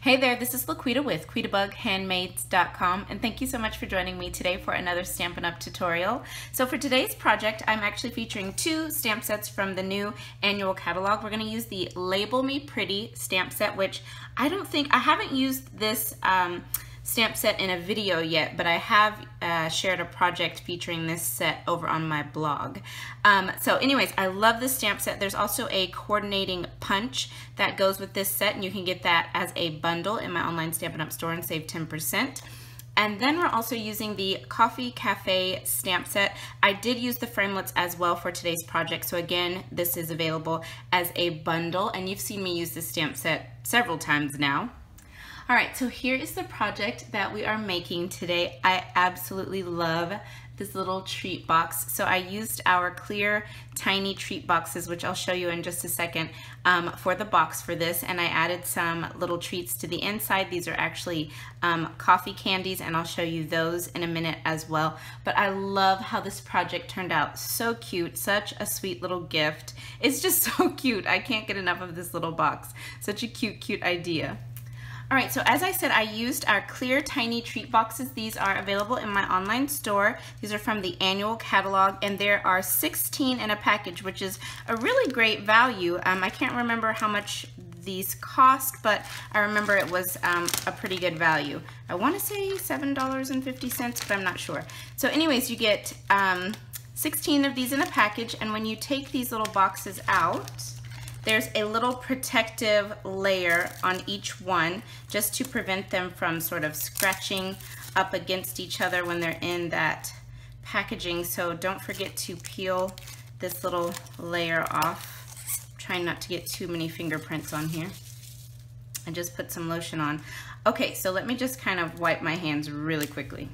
Hey there, this is LaQuita with QuitaBugHandmades.com, and thank you so much for joining me today for another Stampin' Up! Tutorial. So for today's project, I'm actually featuring two stamp sets from the new annual catalog. We're going to use the Label Me Pretty stamp set, which I haven't used this stamp set in a video yet, but I have shared a project featuring this set over on my blog. So anyways, I love this stamp set. There's also a coordinating punch that goes with this set, and you can get that as a bundle in my online Stampin' Up! Store and save 10%. And then we're also using the Coffee Cafe stamp set. I did use the framelits as well for today's project, so again, this is available as a bundle, and you've seen me use this stamp set several times now. All right, so here is the project that we are making today. I absolutely love this little treat box. So I used our clear tiny treat boxes, which I'll show you in just a second, for the box for this, and I added some little treats to the inside. These are actually coffee candies, and I'll show you those in a minute as well. But I love how this project turned out. So cute, such a sweet little gift. It's just so cute. I can't get enough of this little box. Such a cute idea. All right, so as I said, I used our clear tiny treat boxes. These are available in my online store. These are from the annual catalog, and there are 16 in a package, which is a really great value. I can't remember how much these cost, but I remember it was a pretty good value. I want to say $7.50, but I'm not sure. So anyways, you get 16 of these in a package, and when you take these little boxes out, there's a little protective layer on each one just to prevent them from sort of scratching up against each other when they're in that packaging. So don't forget to peel this little layer off. Try not to get too many fingerprints on here. I just put some lotion on. Okay, so let me just kind of wipe my hands really quickly.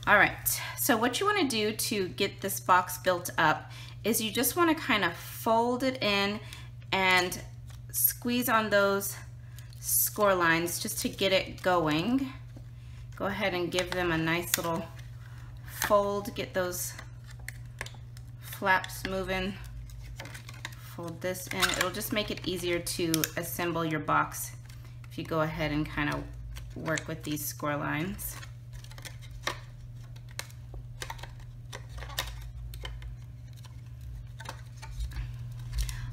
All right, so what you want to do to get this box built up is you just want to kind of fold it in and squeeze on those score lines just to get it going. Go ahead and give them a nice little fold, get those flaps moving. Fold this in. It'll just make it easier to assemble your box if you go ahead and kind of work with these score lines.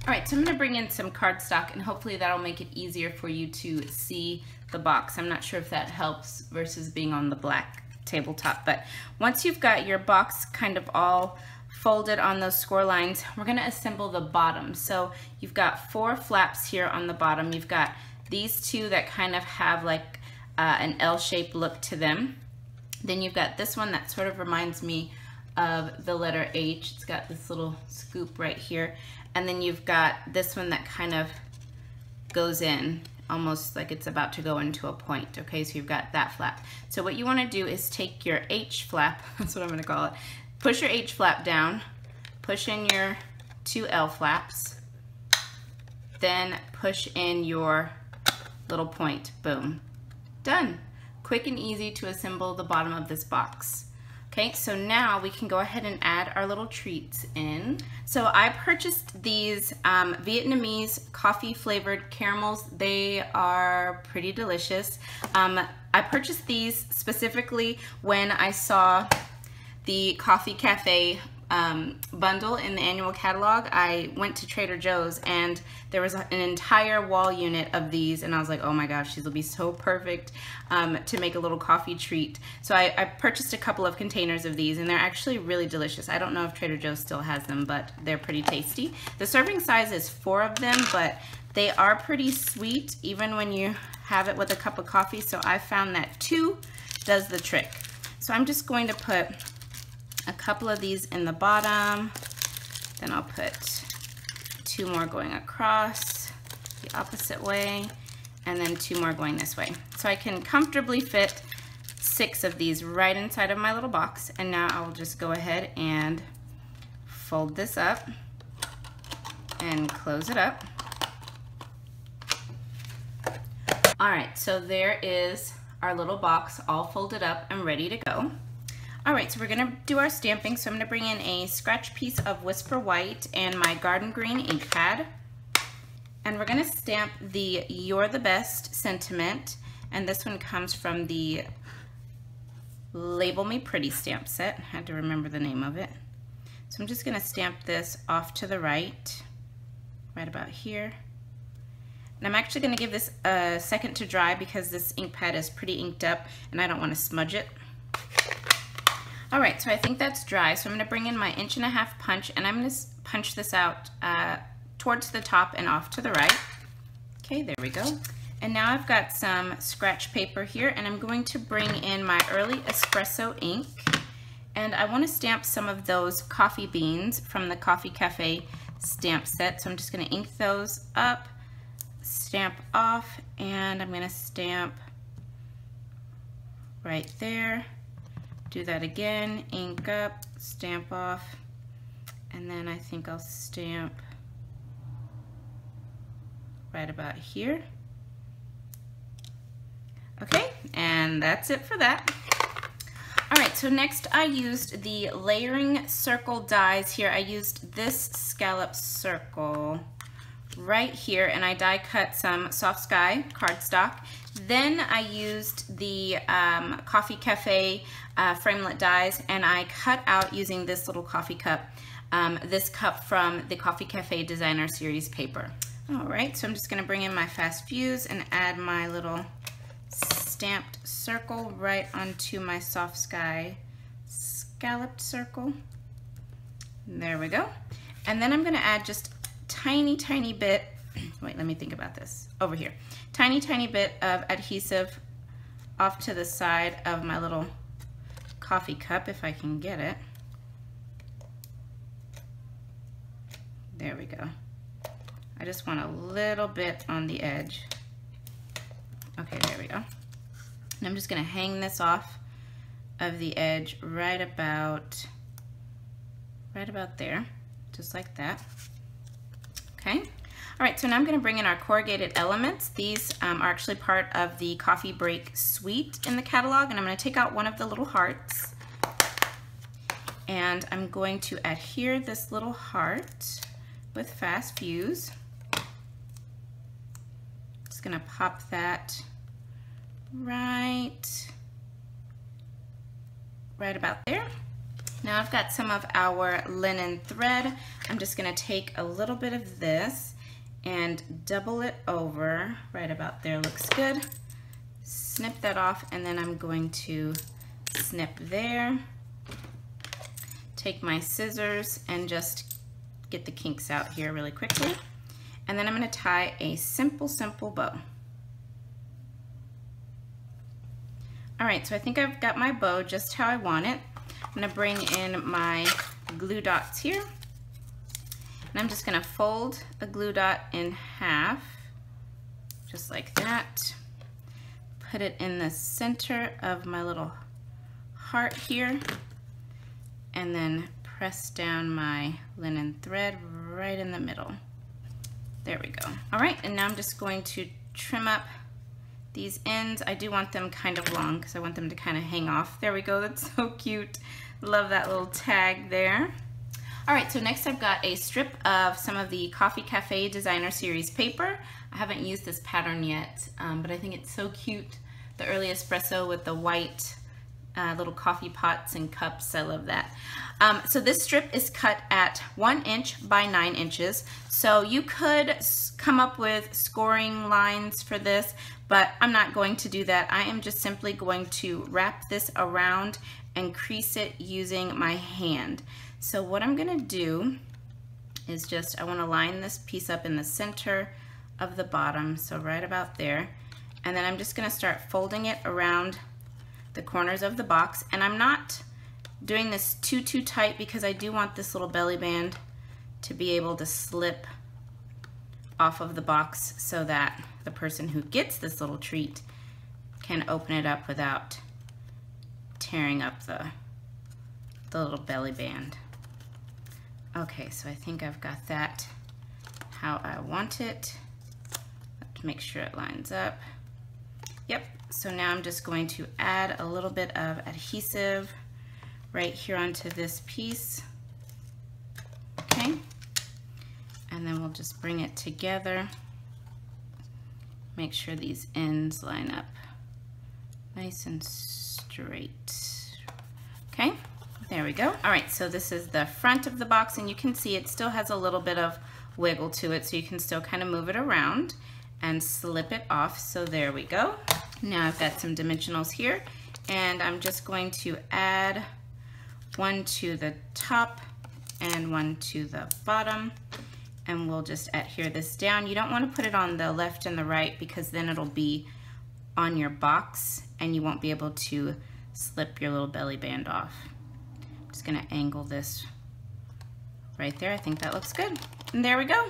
All right, so I'm gonna bring in some cardstock, and hopefully that'll make it easier for you to see the box. I'm not sure if that helps versus being on the black tabletop, but once you've got your box kind of all folded on those score lines, we're gonna assemble the bottom. So you've got 4 flaps here on the bottom. You've got these 2 that kind of have like an L-shaped look to them. Then you've got this one that sort of reminds me of the letter H. It's got this little scoop right here. And then you've got this one that kind of goes in almost like it's about to go into a point. Okay, so you've got that flap. So what you want to do is take your H flap, that's what I'm going to call it, push your H flap down, push in your 2 L flaps, then push in your little point. Boom. Done. Quick and easy to assemble the bottom of this box. Okay, so now we can go ahead and add our little treats in. So I purchased these Vietnamese coffee flavored caramels. They are pretty delicious. I purchased these specifically when I saw the Coffee Cafe bundle in the annual catalog. I went to Trader Joe's and there was an entire wall unit of these, and I was like, oh my gosh, these will be so perfect to make a little coffee treat. So I purchased a couple of containers of these, and they're actually really delicious. I don't know if Trader Joe's still has them, but they're pretty tasty. The serving size is 4 of them, but they are pretty sweet even when you have it with a cup of coffee, so I found that 2 does the trick. So I'm just going to put a couple of these in the bottom, then I'll put 2 more going across the opposite way, and then 2 more going this way. So I can comfortably fit 6 of these right inside of my little box, and now I'll just go ahead and fold this up and close it up. All right, so there is our little box all folded up and ready to go. All right, so we're gonna do our stamping. So I'm gonna bring in a scratch piece of Whisper White and my Garden Green ink pad. And we're gonna stamp the "You're the Best" sentiment, and this one comes from the Label Me Pretty stamp set. I had to remember the name of it. So I'm just gonna stamp this off to the right about here. And I'm actually gonna give this a second to dry because this ink pad is pretty inked up and I don't wanna smudge it. All right, so I think that's dry. So I'm gonna bring in my 1.5" punch and I'm gonna punch this out towards the top and off to the right. Okay, there we go. And now I've got some scratch paper here and I'm going to bring in my Early Espresso ink. And I want to stamp some of those coffee beans from the Coffee Cafe stamp set. So I'm just going to ink those up, stamp off, and I'm going to stamp right there. Do that again, ink up, stamp off, and then I think I'll stamp right about here. Okay, and that's it for that. All right, so next I used the layering circle dies here. I used this scallop circle right here and I die cut some Soft Sky cardstock. Then I used the Coffee Cafe framelit dies and I cut out using this little coffee cup, this cup from the Coffee Cafe Designer Series paper. All right, so I'm just gonna bring in my fast fuse and add my little stamped circle right onto my Soft Sky scalloped circle. There we go. And then I'm gonna add just tiny bit, wait, let me think about this, over here. Tiny bit of adhesive off to the side of my little coffee cup, if I can get it. There we go. I just want a little bit on the edge. Okay, there we go. And I'm just gonna hang this off of the edge right about there, just like that. Okay. All right, so now I'm gonna bring in our corrugated elements. These are actually part of the Coffee Break suite in the catalog, and I'm gonna take out one of the little hearts, and I'm going to adhere this little heart with fast fuse. Just gonna pop that right about there. Now I've got some of our linen thread. I'm just gonna take a little bit of this and double it over right about there. Looks good. Snip that off and then I'm going to snip there. Take my scissors and just get the kinks out here really quickly. And then I'm gonna tie a simple bow. All right, so I think I've got my bow just how I want it. I'm gonna bring in my glue dots here. And I'm just gonna fold the glue dot in half, just like that. Put it in the center of my little heart here. And then press down my linen thread right in the middle. There we go. All right, and now I'm just going to trim up these ends. I do want them kind of long because I want them to kind of hang off. There we go, that's so cute. Love that little tag there. All right, so next I've got a strip of some of the Coffee Cafe Designer Series paper. I haven't used this pattern yet, but I think it's so cute. The Early Espresso with the white little coffee pots and cups, I love that. So this strip is cut at 1 inch by 9 inches. So you could come up with scoring lines for this, but I'm not going to do that. I am just simply going to wrap this around and crease it using my hand. So what I'm gonna do is just, I wanna line this piece up in the center of the bottom, so right about there. And then I'm just gonna start folding it around the corners of the box. And I'm not doing this too tight because I do want this little belly band to be able to slip off of the box so that the person who gets this little treat can open it up without tearing up the little belly band. Okay, so I think I've got that how I want it. Let's make sure it lines up. Yep, so now I'm just going to add a little bit of adhesive right here onto this piece. Okay, and then we'll just bring it together Make sure these ends line up nice and straight. Okay, there we go. All right, so this is the front of the box, and you can see it still has a little bit of wiggle to it, so you can still kind of move it around and slip it off. So there we go. Now I've got some dimensionals here, and I'm just going to add one to the top and one to the bottom, and we'll just adhere this down. You don't want to put it on the left and the right, because then it'll be on your box and you won't be able to slip your little belly band off. I'm just gonna angle this right there. I think that looks good. And there we go.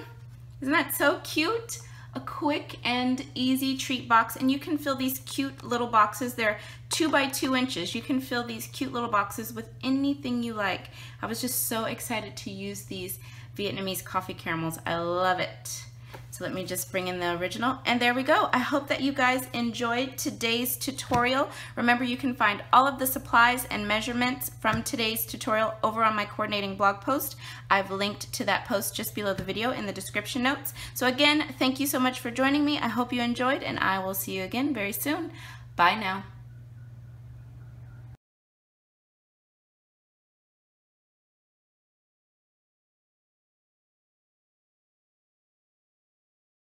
Isn't that so cute? A quick and easy treat box, and you can fill these cute little boxes. They're 2 by 2 inches. You can fill these cute little boxes with anything you like. I was just so excited to use these Vietnamese coffee caramels. I love it. So let me just bring in the original, and there we go. I hope that you guys enjoyed today's tutorial. Remember, you can find all of the supplies and measurements from today's tutorial over on my coordinating blog post. I've linked to that post just below the video in the description notes. So again, thank you so much for joining me. I hope you enjoyed, and I will see you again very soon. Bye now.